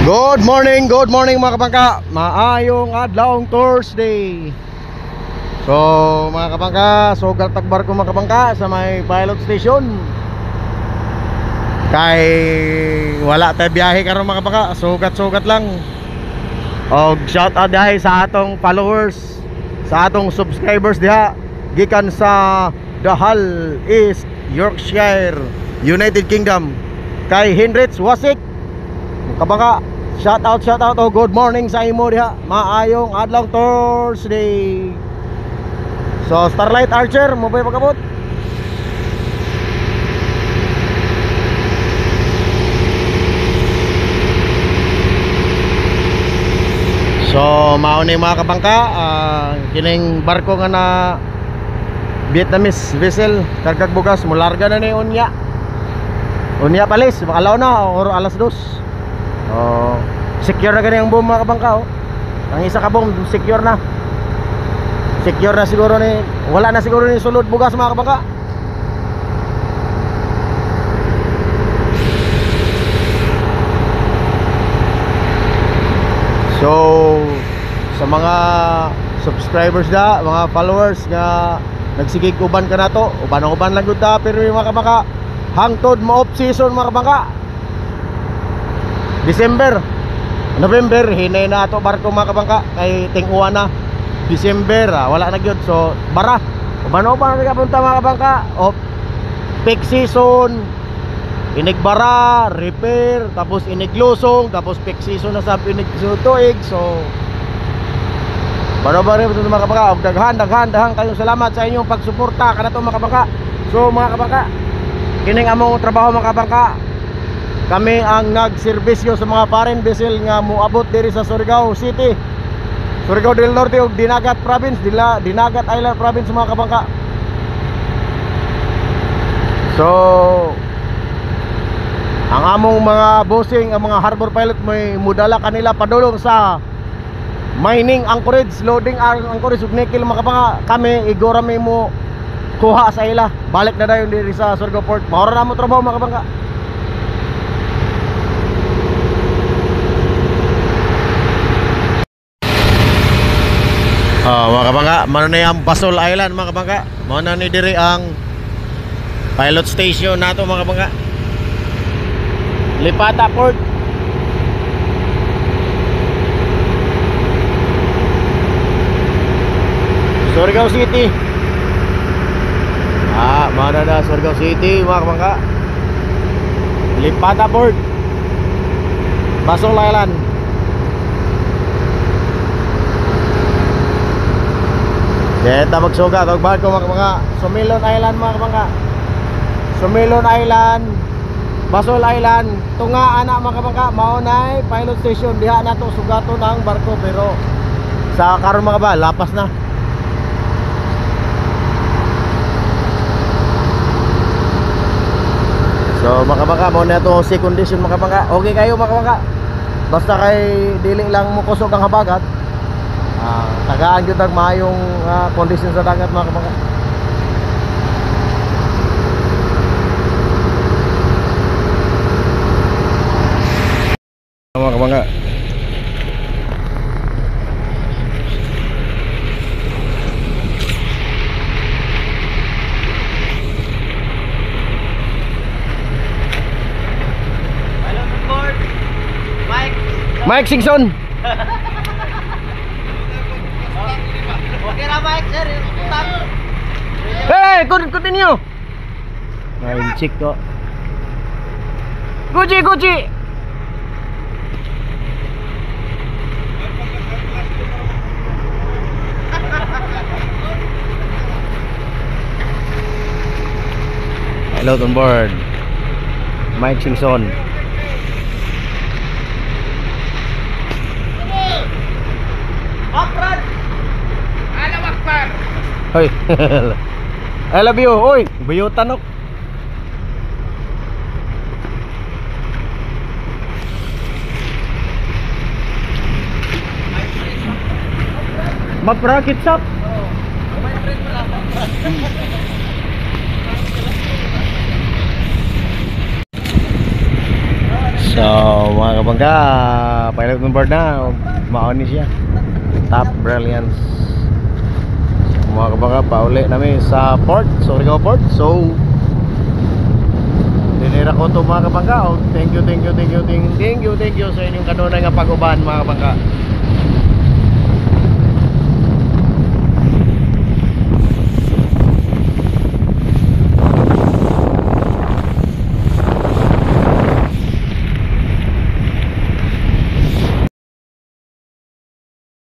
Good morning mga kabangka. Maayong adlawng Thursday. So mga kabangka, sugal tagbar ko mga kabangka sa may pilot station. Kay wala tayo biyahe karon mga kabangka, sugat-sugat lang. Og shout out dahil sa atong followers, sa atong subscribers diha gikan sa The Hull, East Yorkshire, United Kingdom. Kay Hendrix Wasik kabangka, shout out oh, good morning sa imo diha. Maayong adlaw Thursday. So Starlight Archer mo ba pagabot? So mao ni mga kabangka, kining barko nga na Vietnamese vessel kargag bugas mularga na ni unya palis makalaw na or alas 2. Secure na ganyan ang boom mga kabangka oh. Ang isa ka boom secure na siguro ni, wala na siguro ni sulod bugas mga kabangka. So sa mga subscribers da, mga followers nga nagsigig uban ka na to, uban lang gud ta, pero mga kabangka hangtod mo off season mga kabangka. December, November hinay na ato barko mga kabangka kay ting-uwa na. December wala na gyud. So bara uban na kapunta mga kabangka off peak season, inigbara, repair, tapos iniglusong, tapos peak season na sa inigsutuig. So bara-bara ito mga kabangka. Daghan kayong salamat sa inyong pagsuporta kanato mga kabangka. So mga kabangka, kining among trabaho mga kabangka, kami ang nagserbisyo sa mga foreign vessel nga moabot diri sa Surigao City, Surigao del Norte ug Dinagat Province, Dinagat Island Province mga kabangka. So ang among mga bossing, ang mga harbor pilot, may mudala kanila padulong sa mining anchorage, loading anchorage ug nickel mga kabangka. Kami igora may mo kuha sa ila, balik na dayon diri sa Surigao Port. Maura na mo trabaho mga kabangka. Mga kabangka, mano na yung Basol Island mga kabangka. Mano na ni diri ang pilot station nato mga kabangka, Lipata Port. Surigao City. Mano na Surigao City mga kabangka, Lipata Port, Basol Island. Deta magsuga og barko mga Sumilon Island mga kabangka. Sumilon Island, Basol Island, tunga ana mga kabangka, mao nay pilot station diha nato sugaton ang barko, pero sa karon mga ba lapas na. So mga kabangka, mao na to si condition mga kabangka. Okay kayo mga kabangka, basta kay dili lang mo kusog ang habagat. Tagaan yun ang maayong condition sa dagat mga kabangka. Mga kabangka, Mike Singson. Okay na Mike, sir. Hey, continue. Main chick to. Gucci. Hello on board, Mike Singson. Upfront. Alam Akbar. Hoy. I love you. Oy, buyutan ok. Maprakit shop. So mga kabangga, pilot on board na. Maon ni siya. Top Brilliance. Mga kabangga, pauli namin sa port, Surigao Port. So dinira ko to mga kabangga. Thank you sa inyong kanunay nga pag-uban mga kabangga.